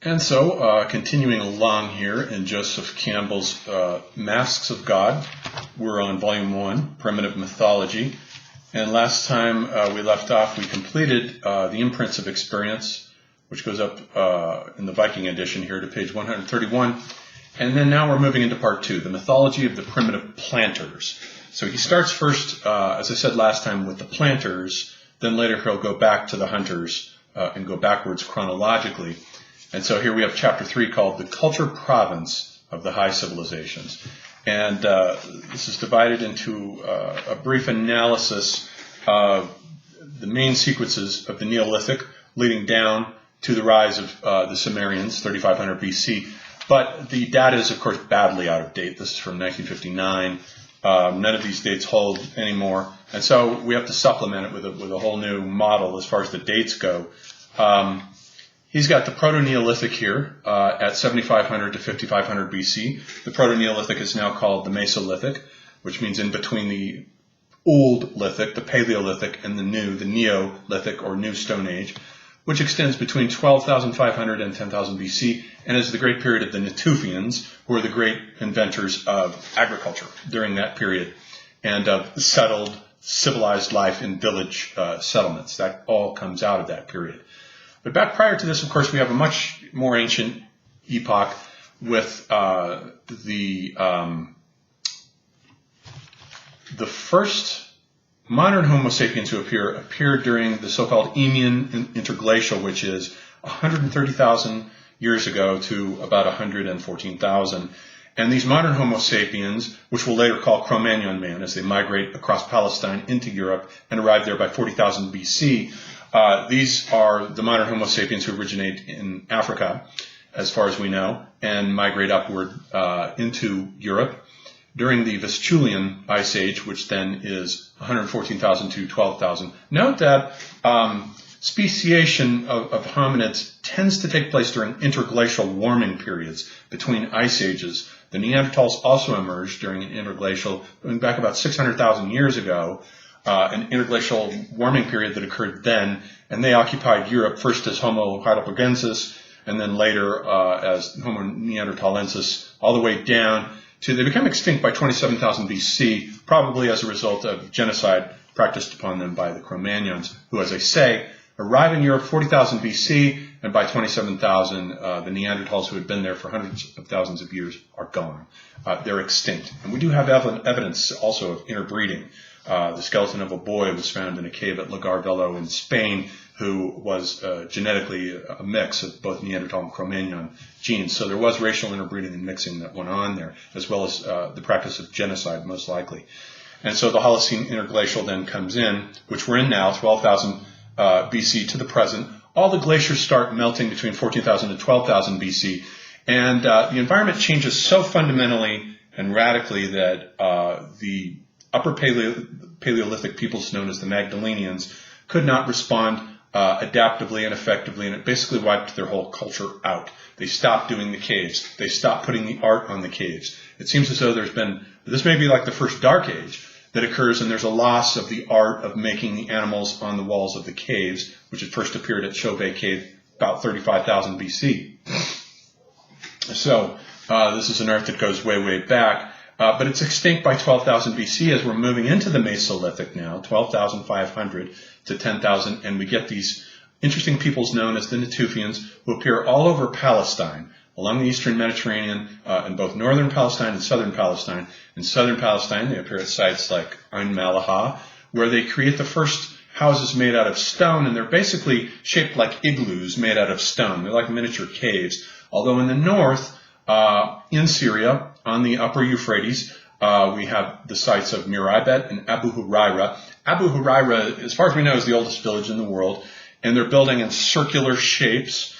And so, continuing along here in Joseph Campbell's Masks of God, we're on Volume 1, Primitive Mythology. And last time we left off, we completed the Imprints of Experience, which goes up in the Viking edition here to page 131. And then now we're moving into Part 2, the Mythology of the Primitive Planters. So he starts first, as I said last time, with the planters. Then later he'll go back to the hunters and go backwards chronologically. And so here we have chapter 3 called The Culture Province of the High Civilizations. And this is divided into a brief analysis of the main sequences of the Neolithic leading down to the rise of the Sumerians, 3500 BC. But the data is, of course, badly out of date. This is from 1959. None of these dates hold anymore. And so we have to supplement it with a whole new model as far as the dates go. He's got the Proto Neolithic here at 7500 to 5500 BC. The Proto Neolithic is now called the Mesa Lithic, which means in between the Old Lithic, the Paleolithic, and the Neolithic or New Stone Age, which extends between 12,500 and 10,000 BC, and is the great period of the Natufians, who are the great inventors of agriculture during that period, and of settled, civilized life in village settlements. That all comes out of that period. But back prior to this, of course, we have a much more ancient epoch with the first modern Homo sapiens who appeared during the so-called Eemian interglacial, which is 130,000 years ago to about 114,000. And these modern Homo sapiens, which we'll later call Cro-Magnon man, as they migrate across Palestine into Europe and arrive there by 40,000 BC, these are the modern Homo sapiens who originate in Africa, as far as we know, and migrate upward into Europe during the Vistuluan Ice Age, which then is 114,000 to 12,000. Note that speciation of hominids tends to take place during interglacial warming periods between ice ages. The Neanderthals also emerged during an interglacial, going back about 600,000 years ago, an interglacial warming period that occurred then, and they occupied Europe first as Homo heidelbergensis, and then later as Homo neanderthalensis, all the way down to, they become extinct by 27,000 BC, probably as a result of genocide practiced upon them by the Cro-Magnons, who, as I say, arrive in Europe 40,000 BC, and by 27,000, the Neanderthals who had been there for hundreds of thousands of years are gone. They're extinct. And we do have evidence also of interbreeding. The skeleton of a boy was found in a cave at Lagarvello in Spain, who was genetically a mix of both Neanderthal and Cro-Magnon genes. So there was racial interbreeding and mixing that went on there, as well as the practice of genocide, most likely. And so the Holocene interglacial then comes in, which we're in now, 12,000 BC to the present. All the glaciers start melting between 14,000 and 12,000 BC. And the environment changes so fundamentally and radically that the Upper Paleolithic peoples known as the Magdalenians could not respond adaptively and effectively, and it basically wiped their whole culture out. They stopped doing the caves. They stopped putting the art on the caves. It seems as though this may be like the first dark age that occurs, and there's a loss of the art of making the animals on the walls of the caves, which had first appeared at Chauvet Cave about 35,000 BC. So this is an art that goes way, way back. But it's extinct by 12,000 BC as we're moving into the Mesolithic now, 12,500 to 10,000, and we get these interesting peoples known as the Natufians who appear all over Palestine, along the eastern Mediterranean, in both northern Palestine and southern Palestine. In southern Palestine, they appear at sites like Ain Malaha, where they create the first houses made out of stone, and they're basically shaped like igloos made out of stone. They're like miniature caves. Although in the north, in Syria, on the upper Euphrates, we have the sites of Miraibet and Abu Huraira. Abu Huraira, as far as we know, is the oldest village in the world, and they're building in circular shapes,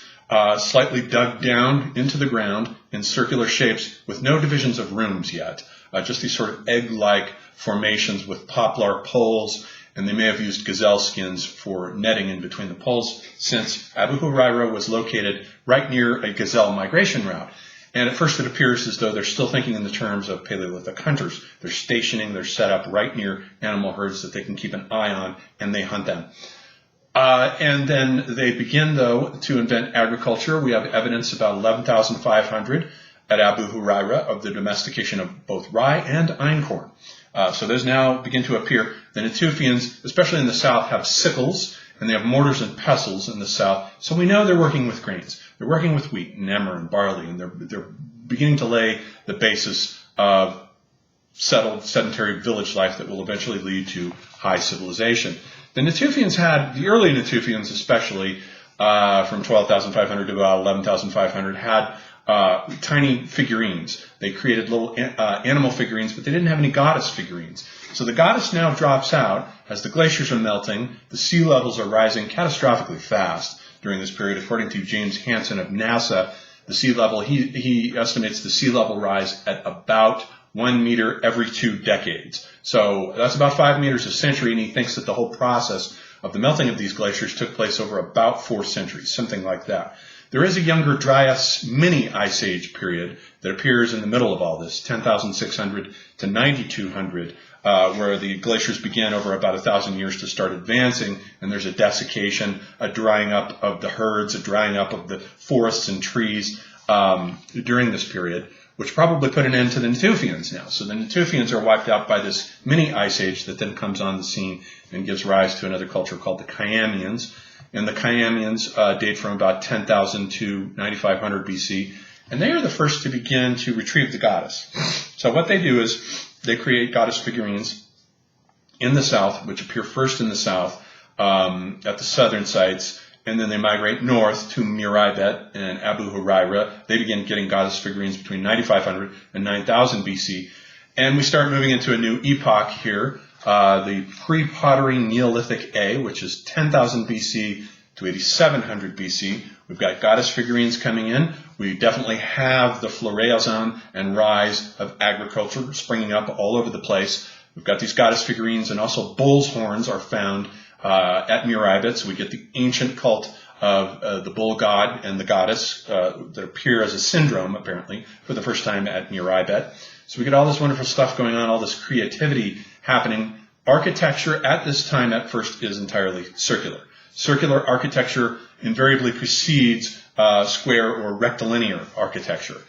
slightly dug down into the ground in circular shapes with no divisions of rooms yet, just these sort of egg-like formations with poplar poles, and they may have used gazelle skins for netting in between the poles, since Abu Huraira was located right near a gazelle migration route. And at first it appears as though they're still thinking in the terms of Paleolithic hunters. They're stationing, they're set up right near animal herds that they can keep an eye on, and they hunt them. And then they begin, though, to invent agriculture. We have evidence about 11,500 at Abu Huraira of the domestication of both rye and einkorn. So those now begin to appear. The Natufians, especially in the south, have sickles, and they have mortars and pestles in the south. So we know they're working with grains. They're working with wheat and emmer and barley, and they're beginning to lay the basis of settled sedentary village life that will eventually lead to high civilization. The Natufians the early Natufians especially, from 12,500 to about 11,500, had tiny figurines. They created little animal figurines, but they didn't have any goddess figurines. So the goddess now drops out as the glaciers are melting, the sea levels are rising catastrophically fast during this period. According to James Hansen of NASA, the sea level, he estimates the sea level rise at about 1 meter every 2 decades. So that's about 5 meters a century, and he thinks that the whole process of the melting of these glaciers took place over about 4 centuries, something like that. There is a younger Dryas mini ice age period that appears in the middle of all this, 10,600 to 9,200, where the glaciers begin over about 1,000 years to start advancing, and there's a desiccation, a drying up of the herds, a drying up of the forests and trees during this period, which probably put an end to the Natufians now. So the Natufians are wiped out by this mini ice age that then comes on the scene and gives rise to another culture called the Kyamians. And the Kyamians date from about 10,000 to 9,500 BC, and they are the first to begin to retrieve the goddess. So what they do is they create goddess figurines in the south, which appear first in the south at the southern sites, and then they migrate north to Miraibet and Abu Huraira. They begin getting goddess figurines between 9,500 and 9,000 BC. And we start moving into a new epoch here, the pre-pottery Neolithic A, which is 10,000 BC to 8,700 BC. We've got goddess figurines coming in. We definitely have the floraison and rise of agriculture springing up all over the place. We've got these goddess figurines, and also bull's horns are found at Miraibet. So we get the ancient cult of the bull god and the goddess that appear as a syndrome, apparently, for the first time at Miraibet. So we get all this wonderful stuff going on, all this creativity happening. Architecture at this time at first is entirely circular. Circular architecture invariably precedes square or rectilinear architecture.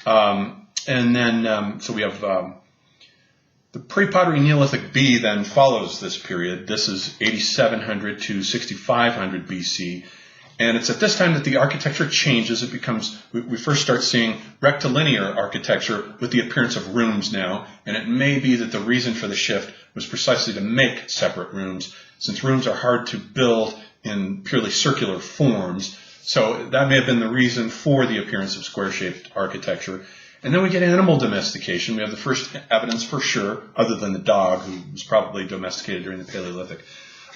So we have the pre-pottery Neolithic B then follows this period. This is 8,700 to 6,500 BC. And it's at this time that the architecture changes. It becomes, we first start seeing rectilinear architecture with the appearance of rooms now. And it may be that the reason for the shift was precisely to make separate rooms, since rooms are hard to build in purely circular forms. So that may have been the reason for the appearance of square-shaped architecture. And then we get animal domestication. We have the first evidence for sure, other than the dog, who was probably domesticated during the Paleolithic.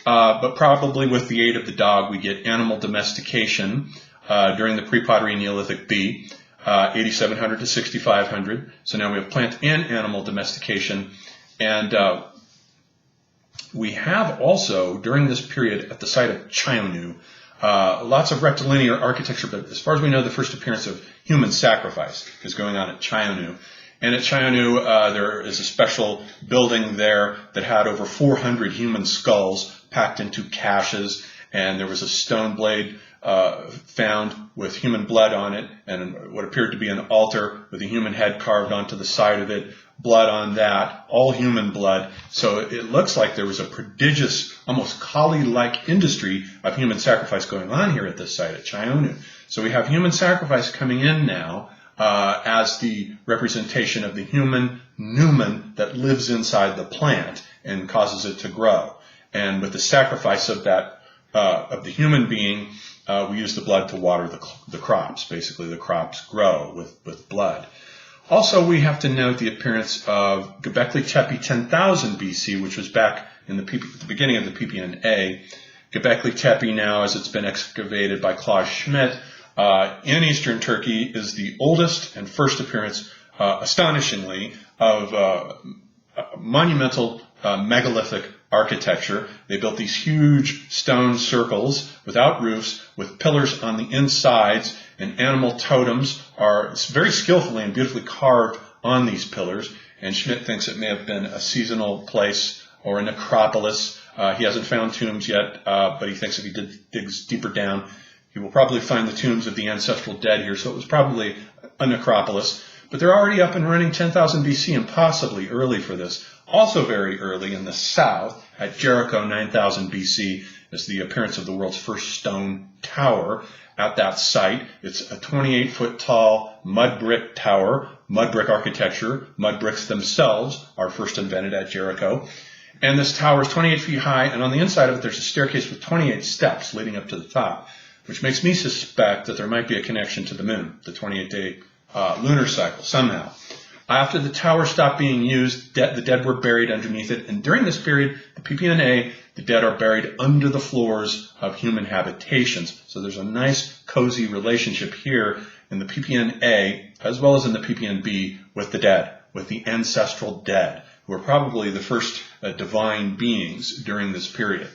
But probably with the aid of the dog, we get animal domestication during the pre-pottery Neolithic B, 8,700 to 6,500. So now we have plant and animal domestication. And we have also, during this period at the site of Chaionu, lots of rectilinear architecture, but as far as we know, the first appearance of human sacrifice is going on at Chaionu. And at Chaionu, there is a special building there that had over 400 human skulls packed into caches, and there was a stone blade found with human blood on it, and what appeared to be an altar with a human head carved onto the side of it, blood on that, all human blood. So it looks like there was a prodigious, almost Kali-like industry of human sacrifice going on here at this site at Chaionu. So we have human sacrifice coming in now as the representation of the human numen that lives inside the plant and causes it to grow. And with the sacrifice of that, of the human being, we use the blood to water the crops. Basically, the crops grow with blood. Also, we have to note the appearance of Göbekli Tepe 10,000 BC, which was back in the beginning of the PPNA. Göbekli Tepe now, as it's been excavated by Klaus Schmidt, in eastern Turkey, is the oldest and first appearance, astonishingly, of monumental megalithic architecture. They built these huge stone circles without roofs with pillars on the insides, and animal totems are very skillfully and beautifully carved on these pillars. And Schmidt thinks it may have been a seasonal place or a necropolis He hasn't found tombs yet, but he thinks if he digs deeper down, he will probably find the tombs of the ancestral dead here. So it was probably a necropolis. But they're already up and running 10,000 BC and possibly early for this. Also very early in the south, at Jericho, 9,000 BC, is the appearance of the world's first stone tower at that site. It's a 28-foot tall mud brick tower, mud brick architecture. Mud bricks themselves are first invented at Jericho. And this tower is 28 feet high, and on the inside of it, there's a staircase with 28 steps leading up to the top, which makes me suspect that there might be a connection to the moon, the 28-day lunar cycle, somehow. After the tower stopped being used, the dead were buried underneath it, and during this period, the PPNA, the dead are buried under the floors of human habitations. So there's a nice, cozy relationship here in the PPNA, as well as in the PPNB, with the dead, with the ancestral dead, who are probably the first divine beings during this period.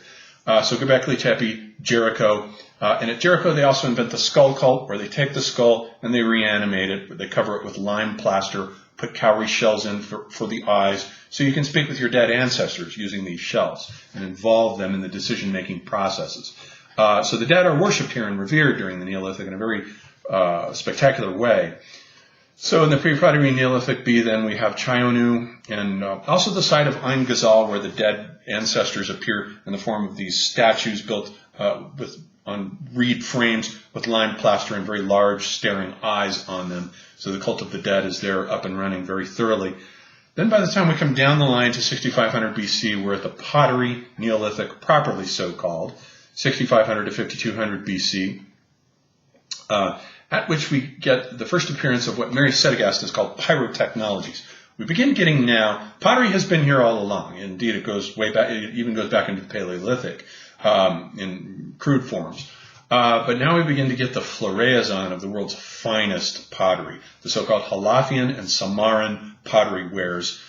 So Göbekli Tepe, Jericho, and at Jericho they also invent the skull cult, where they take the skull and they reanimate it. They cover it with lime plaster, put cowrie shells in for the eyes, so you can speak with your dead ancestors using these shells and involve them in the decision-making processes. So the dead are worshipped here and revered during the Neolithic in a very spectacular way. So in the pre-Pottery Neolithic B, then, we have Chaionu, and also the site of Ain Ghazal, where the dead ancestors appear in the form of these statues built on reed frames with lime plaster and very large staring eyes on them. So the cult of the dead is there up and running very thoroughly. Then by the time we come down the line to 6500 BC, we're at the Pottery Neolithic, properly so called, 6500 to 5200 BC. At which we get the first appearance of what Mary Sedegast has called pyrotechnologies. We begin getting now, pottery has been here all along. Indeed, it goes way back, it even goes back into the Paleolithic in crude forms. But now we begin to get the floraison of the world's finest pottery, the so-called Halafian and Samaran pottery wares,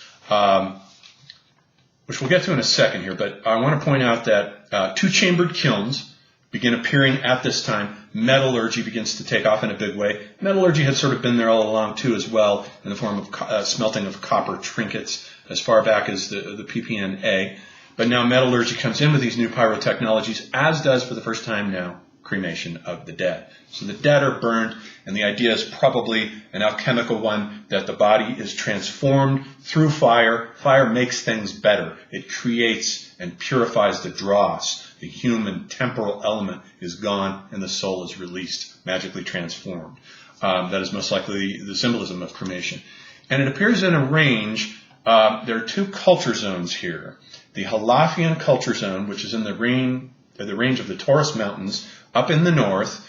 which we'll get to in a second here. But I want to point out that two-chambered kilns begin appearing at this time. Metallurgy begins to take off in a big way. Metallurgy had sort of been there all along too, as well, in the form of smelting of copper trinkets as far back as the PPNA. But now metallurgy comes in with these new pyrotechnologies, as does for the first time now cremation of the dead. So the dead are burned, and the idea is probably an alchemical one, that the body is transformed through fire. Fire makes things better. It creates and purifies the dross. The human temporal element is gone, and the soul is released, magically transformed. That is most likely the symbolism of cremation. And it appears in a range. There are two culture zones here. The Halafian culture zone, which is in the range of the Taurus Mountains up in the north,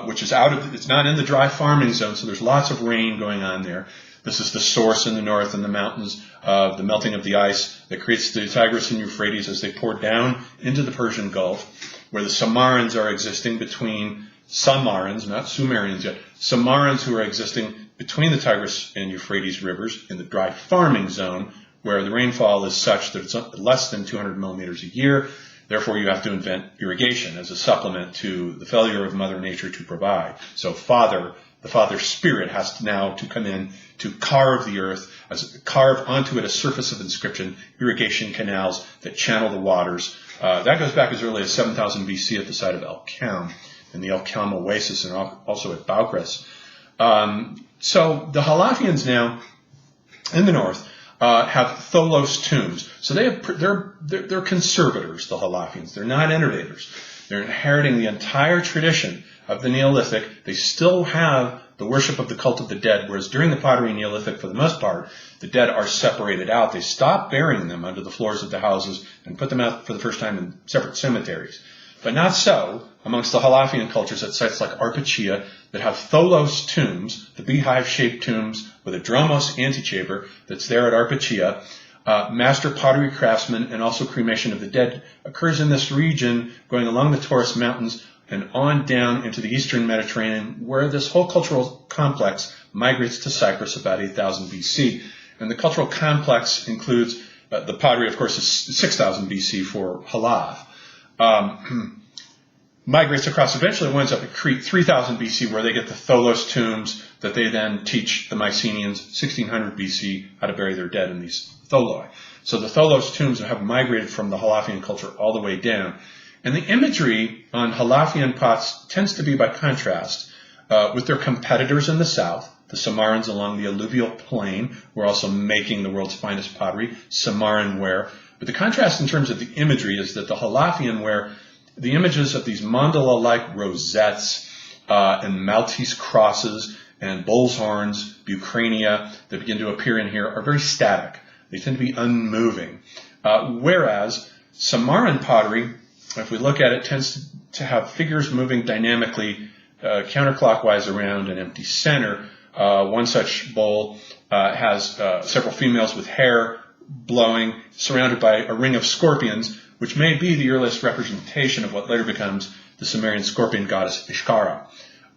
which is it's not in the dry farming zone, so there's lots of rain going on there. This is the source in the north, in the mountains, the melting of the ice that creates the Tigris and Euphrates as they pour down into the Persian Gulf, where the Samarans are existing between Samarans, not Sumerians yet, Samarans who are existing between the Tigris and Euphrates rivers in the dry farming zone, where the rainfall is such that it's less than 200 millimeters a year. Therefore, you have to invent irrigation as a supplement to the failure of Mother Nature to provide. So the Father Spirit has now to come in to carve the earth, carve onto it a surface of inscription, irrigation canals that channel the waters. That goes back as early as 7000 BC at the site of El Kham, in the El Kham Oasis, and also at Baukres. So the Halafians now, in the north, have Tholos tombs. So they're conservators, the Halafians. They're not innovators. They're inheriting the entire tradition of the Neolithic. They still have the worship of the cult of the dead, whereas during the Pottery Neolithic, for the most part, the dead are separated out. They stop burying them under the floors of the houses and put them out for the first time in separate cemeteries. But not so amongst the Halafian cultures at sites like Arpachia that have Tholos tombs, the beehive-shaped tombs with a dromos antechamber that's there at Arpachia. Master pottery craftsmen and also cremation of the dead occurs in this region, going along the Taurus Mountains and on down into the eastern Mediterranean, where this whole cultural complex migrates to Cyprus about 8000 BC. And the cultural complex includes, the pottery, of course, is 6000 BC for Halav. migrates across, eventually winds up at Crete 3000 BC, where they get the Tholos tombs that they then teach the Mycenaeans 1600 BC how to bury their dead in these tholoi. So the Tholos tombs have migrated from the Halafian culture all the way down. And the imagery on Halafian pots tends to be, by contrast, with their competitors in the south. The Samarans along the alluvial plain were also making the world's finest pottery, Samaran ware. But the contrast in terms of the imagery is that the Halafian ware, the images of these mandala-like rosettes and Maltese crosses and bull's horns, bucrania that begin to appear in here are very static. They tend to be unmoving. Whereas Samaran pottery, if we look at it, tends to have figures moving dynamically counterclockwise around an empty center. One such bowl has several females with hair blowing, surrounded by a ring of scorpions, which may be the earliest representation of what later becomes the Sumerian scorpion goddess Ishkara.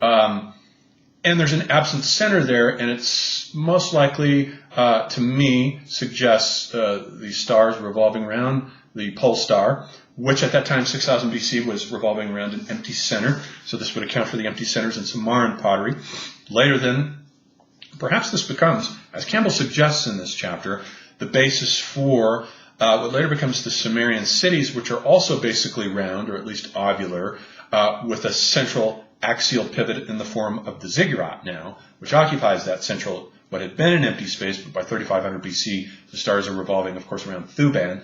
And there's an absent center there, and it's most likely, to me, suggests these stars revolving around the pole star, which at that time, 6000 BC, was revolving around an empty center. So this would account for the empty centers in Samaran pottery. Later then, perhaps this becomes, as Campbell suggests in this chapter, the basis for what later becomes the Sumerian cities, which are also basically round, or at least ovular, with a central axial pivot in the form of the ziggurat now, which occupies that central, what had been an empty space, but by 3500 BC, the stars are revolving, of course, around Thuban.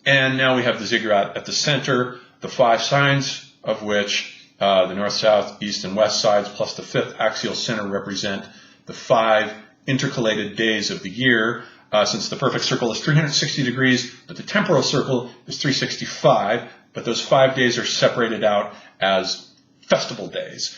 And now we have the ziggurat at the center, the 5 signs of which, the north, south, east, and west sides, plus the 5th axial center, represent the 5 intercalated days of the year, since the perfect circle is 360 degrees, but the temporal circle is 365, but those 5 days are separated out as festival days,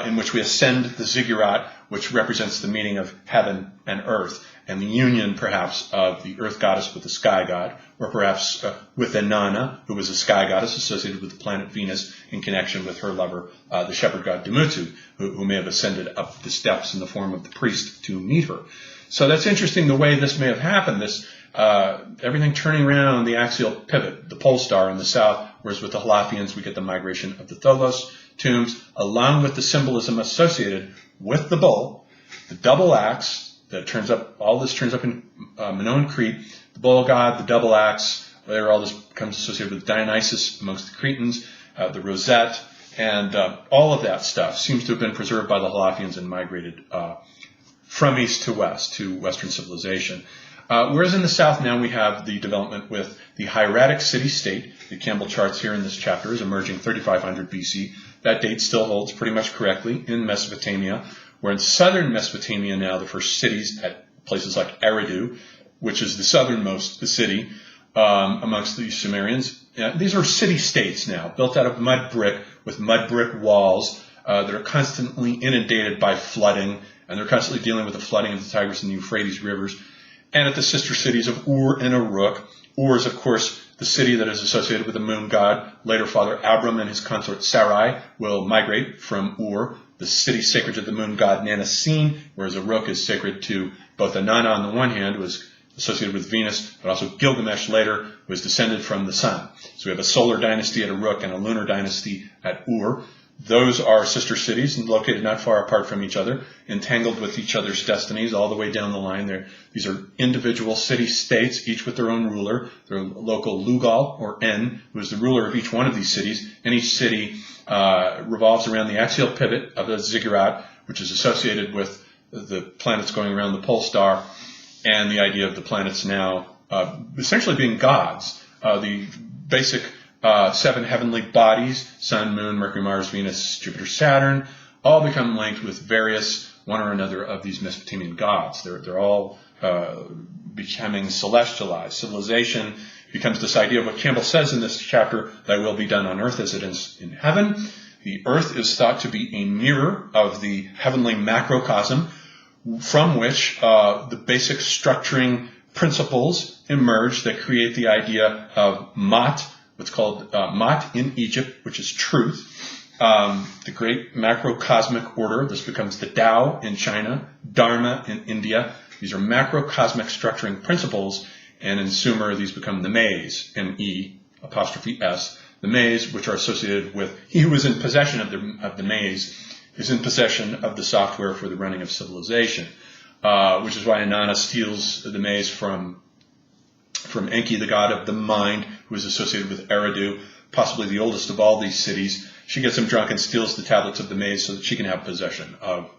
in which we ascend the ziggurat, which represents the meaning of heaven and earth, and the union, perhaps, of the earth goddess with the sky god, or perhaps with Inanna, who was a sky goddess associated with the planet Venus in connection with her lover, the shepherd god Demutu, who may have ascended up the steps in the form of the priest to meet her. So that's interesting the way this may have happened, this everything turning around the axial pivot, the pole star in the south, whereas with the Halafians we get the migration of the Tholos tombs, along with the symbolism associated with the bull, the double axe that turns up, all this turns up in Minoan Crete, the bull god, the double axe, later all this becomes associated with Dionysus amongst the Cretans, the rosette, and all of that stuff seems to have been preserved by the Halafians and migrated from east to west, to Western civilization. Whereas in the south now we have the development with the hieratic city-state that Campbell charts here in this chapter is emerging 3500 BC. That date still holds pretty much correctly in Mesopotamia. We're in southern Mesopotamia now, the first cities at places like Eridu, which is the southernmost city amongst the Sumerians. These are city-states now, built out of mud brick with mud brick walls that are constantly inundated by flooding, and they're constantly dealing with the flooding of the Tigris and the Euphrates rivers. And at the sister cities of Ur and Uruk. Ur is, of course, the city that is associated with the moon god. Later, Father Abram and his consort Sarai will migrate from Ur, the city sacred to the moon god Nanasin, whereas Uruk is sacred to both Inanna on the one hand, who is associated with Venus, but also Gilgamesh later, who is descended from the sun. So we have a solar dynasty at Uruk and a lunar dynasty at Ur. Those are sister cities and located not far apart from each other, entangled with each other's destinies all the way down the line. These are individual city-states, each with their own ruler, their local Lugal, or En, who is the ruler of each one of these cities, and each city revolves around the axial pivot of the ziggurat, which is associated with the planets going around the pole star, and the idea of the planets now essentially being gods. The basic 7 heavenly bodies, Sun, Moon, Mercury, Mars, Venus, Jupiter, Saturn, all become linked with various one or another of these Mesopotamian gods. They're all becoming celestialized. Civilization becomes this idea of what Campbell says in this chapter, thy will be done on earth as it is in heaven. The earth is thought to be a mirror of the heavenly macrocosm from which the basic structuring principles emerge that create the idea of Mat, what's called Mat in Egypt, which is truth. The great macrocosmic order. This becomes the Tao in China, Dharma in India. These are macrocosmic structuring principles, and in Sumer these become the Mes, M-E, apostrophe S, the maize, which are associated with he who is in possession of the maize is in possession of the software for the running of civilization, which is why Inanna steals the maize from Enki, the god of the mind, who is associated with Eridu, possibly the oldest of all these cities. She gets him drunk and steals the tablets of the maize so that she can have possession of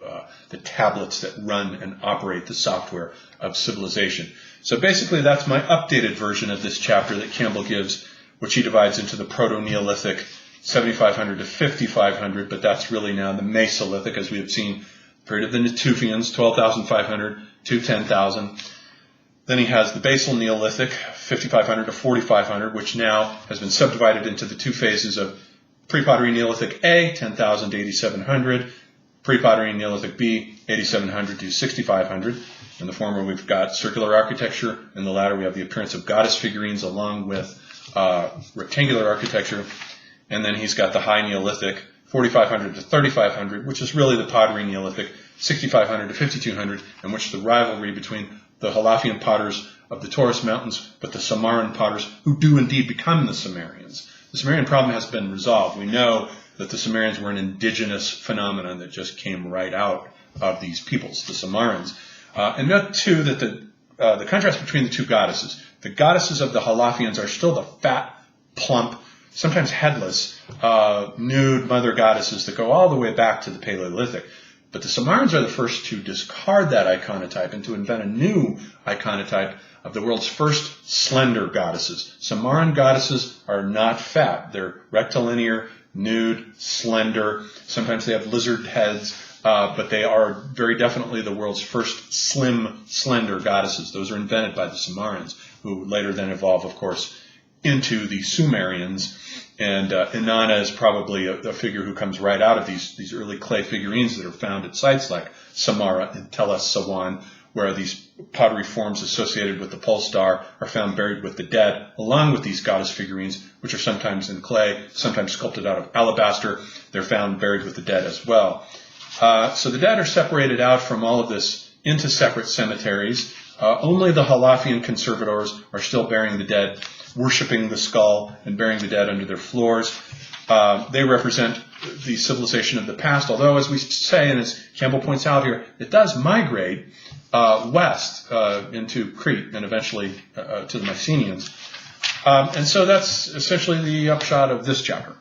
the tablets that run and operate the software of civilization. So basically that's my updated version of this chapter that Campbell gives, which he divides into the Proto Neolithic, 7,500 to 5,500, but that's really now the Mesa Lithic, as we have seen, period of the Natufians, 12,500 to 10,000. Then he has the Basal Neolithic, 5,500 to 4,500, which now has been subdivided into the two phases of Pre-Pottery Neolithic A, 10,000 to 8,700, Pre-Pottery Neolithic B, 8,700 to 6,500. In the former, we've got circular architecture. In the latter, we have the appearance of goddess figurines along with rectangular architecture. And then he's got the High Neolithic, 4,500 to 3,500, which is really the Pottery Neolithic, 6,500 to 5,200, in which the rivalry between the Halafian potters of the Taurus Mountains, but the Sumerian potters who do indeed become the Sumerians. The Sumerian problem has been resolved. We know that the Sumerians were an indigenous phenomenon that just came right out of these peoples, the Sumerians. And note, too, that the contrast between the two goddesses. The goddesses of the Halafians are still the fat, plump, sometimes headless, nude mother goddesses that go all the way back to the Paleolithic. But the Sumerians are the first to discard that iconotype and to invent a new iconotype of the world's first slender goddesses. Sumerian goddesses are not fat. They're rectilinear, nude, slender. Sometimes they have lizard heads, but they are very definitely the world's first slim, slender goddesses. Those are invented by the Sumerians, who later then evolve, of course, into the Sumerians. And Inanna is probably a figure who comes right out of these early clay figurines that are found at sites like Samarra and Tel Es Sawan, where these pottery forms associated with the pole star are found buried with the dead, along with these goddess figurines, which are sometimes in clay, sometimes sculpted out of alabaster. They're found buried with the dead as well. So the dead are separated out from all of this into separate cemeteries. Only the Halafian conservators are still burying the dead, worshiping the skull and burying the dead under their floors. They represent the civilization of the past, although, as we say, and as Campbell points out here, it does migrate west into Crete and eventually to the Mycenaeans. And so that's essentially the upshot of this chapter.